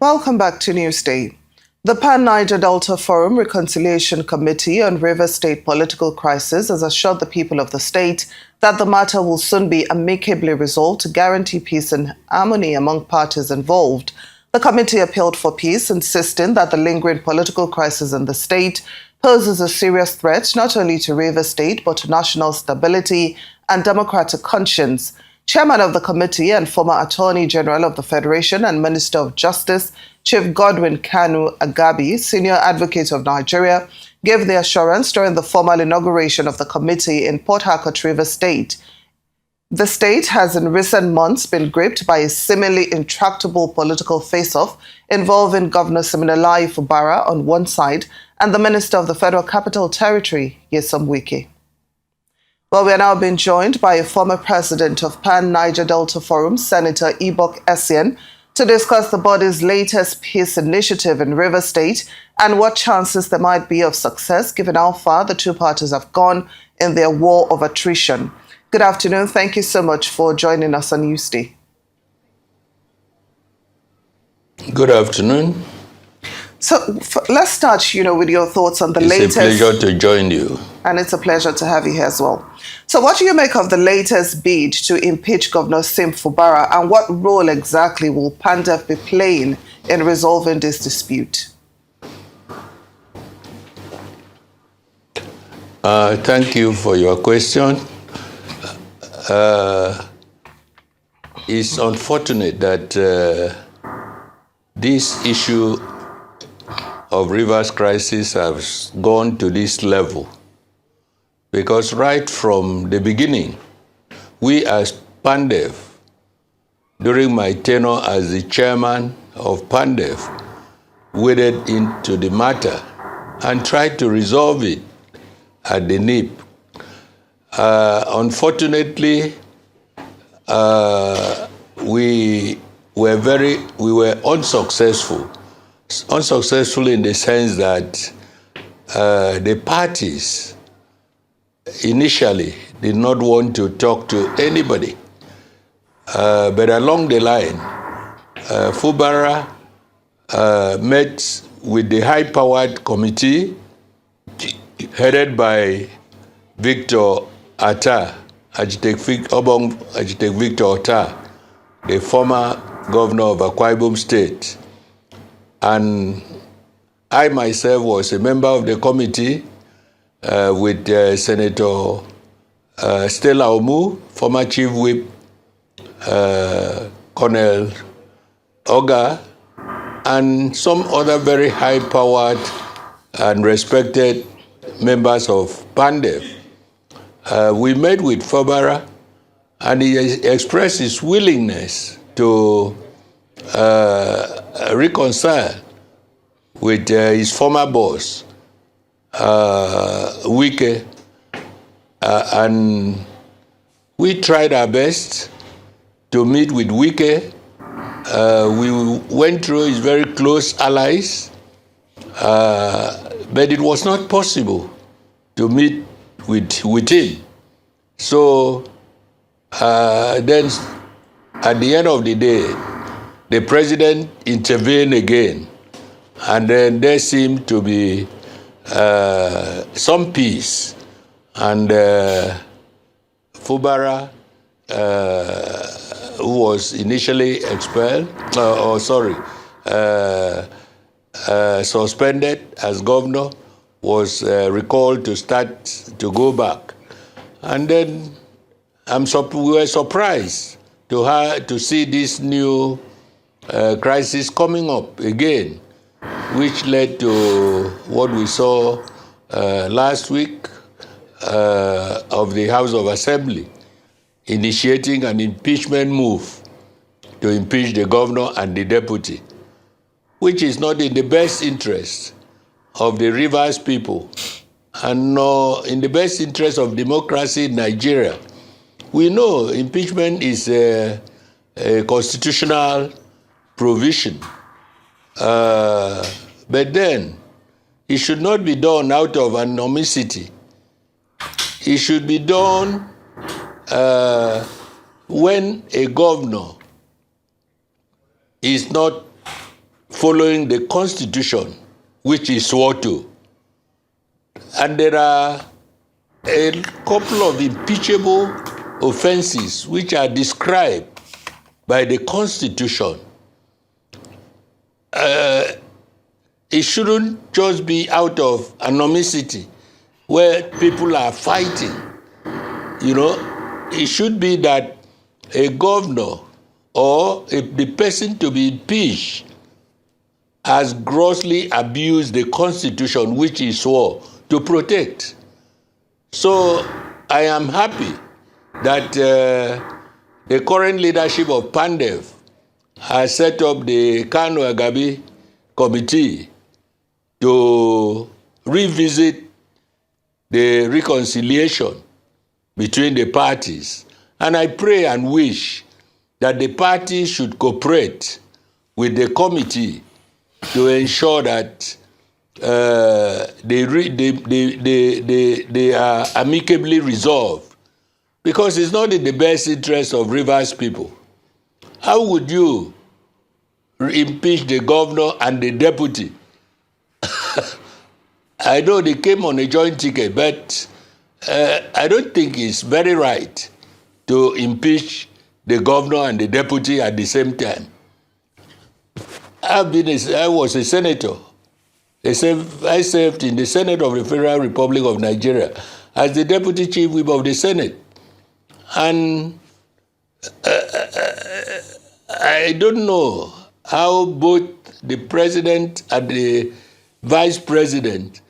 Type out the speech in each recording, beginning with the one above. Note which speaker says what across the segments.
Speaker 1: Welcome back to Newsday. The Pan-Niger Delta Forum Reconciliation Committee on Rivers State Political Crisis has assured the people of the state that the matter will soon be amicably resolved to guarantee peace and harmony among parties involved. The committee appealed for peace, insisting that the lingering political crisis in the state poses a serious threat not only to Rivers State but to national stability and democratic conscience. Chairman of the committee and former Attorney General of the Federation and Minister of Justice, Chief Godwin Kanu Agabi, Senior Advocate of Nigeria, gave the assurance during the formal inauguration of the committee in Port Harcourt, Rivers State. The state has in recent months been gripped by a seemingly intractable political face-off involving Governor Siminalayi Fubara on one side and the Minister of the Federal Capital Territory, Nyesom Wike. Well, we are now being joined by a former president of Pan-Niger Delta Forum, Senator Ibok Essien, to discuss the body's latest peace initiative in Rivers State and what chances there might be of success given how far the two parties have gone in their war of attrition. Good afternoon. Thank you so much for joining us on Newsday.
Speaker 2: Good afternoon.
Speaker 1: So let's start, with your thoughts on the latest.
Speaker 2: It's a pleasure to join you.
Speaker 1: And it's a pleasure to have you here as well. So what do you make of the latest bid to impeach Governor Sim Fubara, and what role exactly will Pandef be playing in resolving this dispute?
Speaker 2: Thank you for your question. It's unfortunate that this issue of Rivers crisis has gone to this level, because right from the beginning, we as Pandef, during my tenure as the chairman of Pandef, waded into the matter and tried to resolve it at the nip. Unfortunately, we were unsuccessful. Unsuccessful in the sense that the parties initially did not want to talk to anybody. But along the line, Fubara met with the high-powered committee headed by Victor Atta, Architect Victor Atta, the former governor of Akwa Ibom State. And I myself was a member of the committee with Senator Stella Omu, former Chief Whip, Colonel Oga, and some other very high-powered and respected members of Pandef. We met with Fubara, and he expressed his willingness to reconcile with his former boss, Wike, and we tried our best to meet with Wike. We went through his very close allies, but it was not possible to meet with him. So then, at the end of the day, the president intervened again, and then there seemed to be some peace. And Fubara, who was initially suspended as governor, was recalled to go back. And then we were surprised to see this new crisis coming up again, which led to what we saw last week of the House of Assembly initiating an impeachment move to impeach the governor and the deputy, which is not in the best interest of the Rivers people and nor in the best interest of democracy in Nigeria. We know impeachment is a constitutional provision, but then it should not be done out of animosity. It should be done when a governor is not following the Constitution, which he swore to. And there are a couple of impeachable offenses which are described by the Constitution. It shouldn't just be out of anomicity where people are fighting. You know, it should be that a governor or the person to be impeached has grossly abused the Constitution which he swore to protect. So I am happy that the current leadership of Pandef has set up the Kanu Agabi committee to revisit the reconciliation between the parties. And I pray and wish that the parties should cooperate with the committee to ensure that they are amicably resolved, because it's not in the best interest of Rivers people. How would you impeach the governor and the deputy? I know they came on a joint ticket, but I don't think it's very right to impeach the governor and the deputy at the same time. I was a senator. I served in the Senate of the Federal Republic of Nigeria as the Deputy Chief Whip of the Senate. And I don't know how both the president and the vice president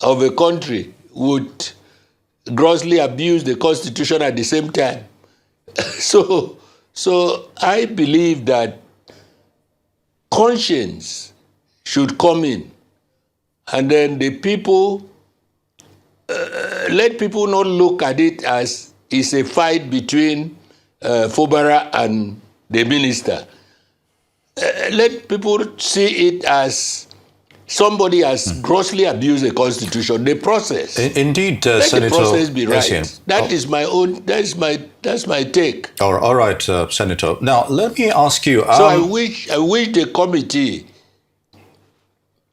Speaker 2: of a country would grossly abuse the Constitution at the same time. So I believe that conscience should come in, and then the people, let people not look at it as it's a fight between Fubara and the minister. Let people see it as somebody has grossly abused the Constitution. The process.
Speaker 3: Indeed,
Speaker 2: let
Speaker 3: Senator
Speaker 2: the process be right.
Speaker 3: Essien.
Speaker 2: Is my own. That's my take.
Speaker 3: All right, Senator. Now let me ask you.
Speaker 2: So I wish the committee.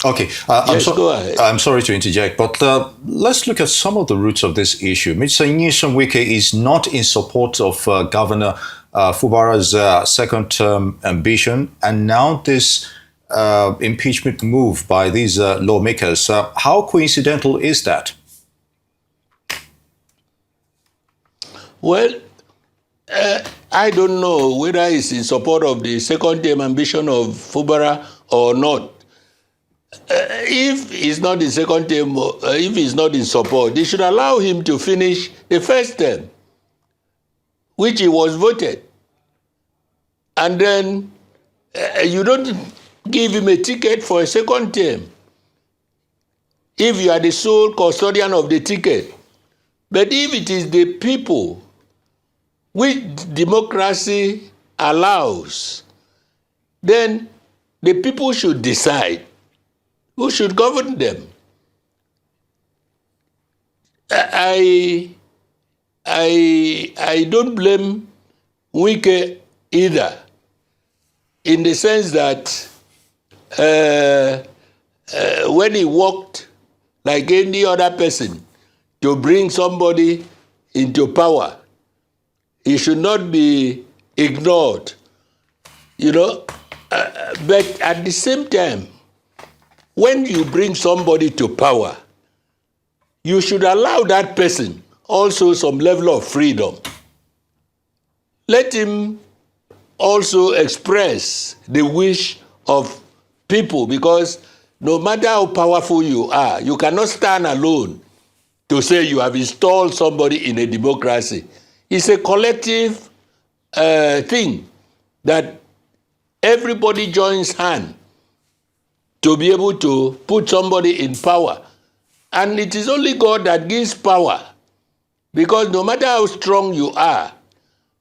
Speaker 3: Okay,
Speaker 2: yes, go ahead.
Speaker 3: I'm sorry to interject, but let's look at some of the roots of this issue. Mr. Nyesom Wike is not in support of Governor Fubara's second-term ambition, and now this impeachment move by these lawmakers. How coincidental is that?
Speaker 2: Well, I don't know whether he's in support of the second-term ambition of Fubara or not. If he's not in second term, if he's not in support, they should allow him to finish the first term, which he was voted. And then you don't give him a ticket for a second term if you are the sole custodian of the ticket. But if it is the people, which democracy allows, then the people should decide who should govern them. I don't blame Wike either, in the sense that when he worked like any other person to bring somebody into power, he should not be ignored, you know. But at the same time, when you bring somebody to power, you should allow that person also some level of freedom. Let him also express the wish of people, because no matter how powerful you are, you cannot stand alone to say you have installed somebody in a democracy. It's a collective thing that everybody joins hand to be able to put somebody in power. And it is only God that gives power. Because no matter how strong you are,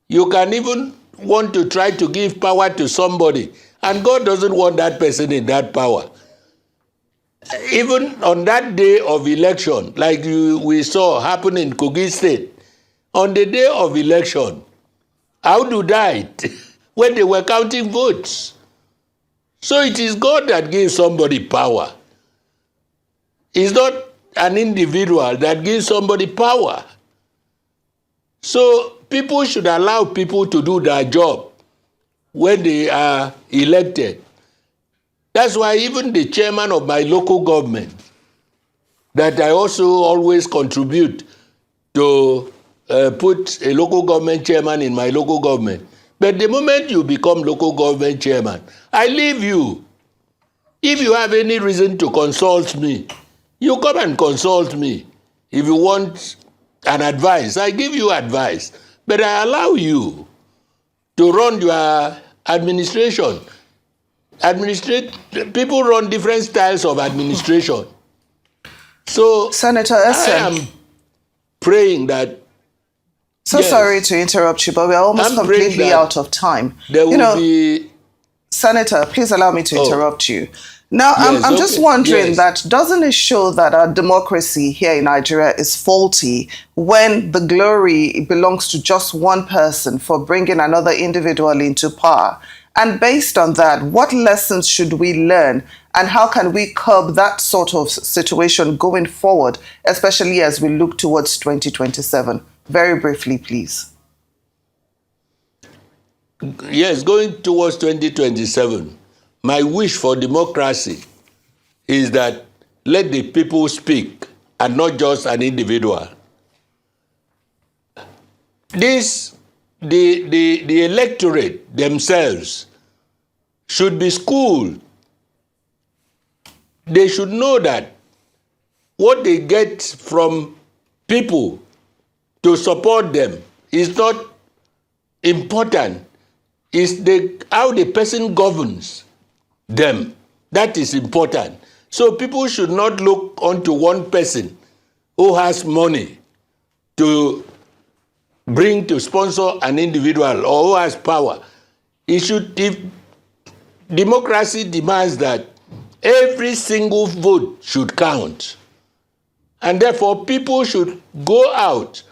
Speaker 2: you can even want to try to give power to somebody, and God doesn't want that person in that power. Even on that day of election, like we saw happen in Kogi State, on the day of election, Audu died when they were counting votes. So it is God that gives somebody power. It's not an individual that gives somebody power. So people should allow people to do their job when they are elected. That's why even the chairman of my local government, that I also always contribute to put a local government chairman in my local government. But the moment you become local government chairman, I leave you. If you have any reason to consult me, you come and consult me. If you want an advice, I give you advice. But I allow you to run your administration. People run different styles of administration. So
Speaker 1: Senator
Speaker 2: I
Speaker 1: Essien,
Speaker 2: am praying that. Yes,
Speaker 1: sorry to interrupt you, but we're almost
Speaker 2: I'm praying
Speaker 1: completely
Speaker 2: that
Speaker 1: out of time.
Speaker 2: there will be.
Speaker 1: Senator, please allow me to interrupt you. Now,
Speaker 2: Yes,
Speaker 1: I'm just
Speaker 2: okay.
Speaker 1: wondering
Speaker 2: Yes.
Speaker 1: that doesn't it show that our democracy here in Nigeria is faulty when the glory belongs to just one person for bringing another individual into power? And based on that, what lessons should we learn and how can we curb that sort of situation going forward, especially as we look towards 2027? Very briefly, please.
Speaker 2: Yes, going towards 2027, my wish for democracy is that let the people speak and not just an individual. The electorate themselves should be schooled. They should know that what they get from people to support them is not important. It's how the person governs them. That is important. So people should not look onto one person who has money to bring to sponsor an individual or who has power. If democracy demands that every single vote should count, and therefore people should go out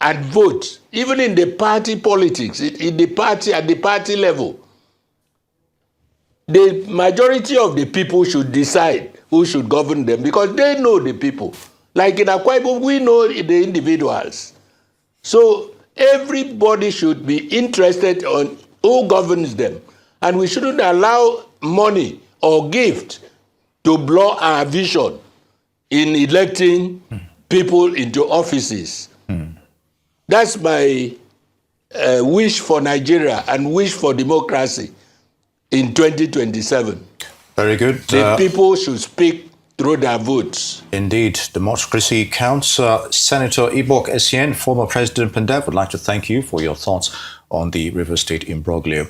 Speaker 2: and vote, even in the party politics, at the party level. The majority of the people should decide who should govern them because they know the people. Like in Akwa Ibom, we know the individuals. So everybody should be interested on who governs them. And we shouldn't allow money or gift to blow our vision in electing people into offices. That's my wish for Nigeria and wish for democracy in 2027.
Speaker 3: Very good.
Speaker 2: The people should speak through their votes.
Speaker 3: Indeed, democracy counts. Senator Ibok Essien, former President Pandef, would like to thank you for your thoughts on the River State imbroglio.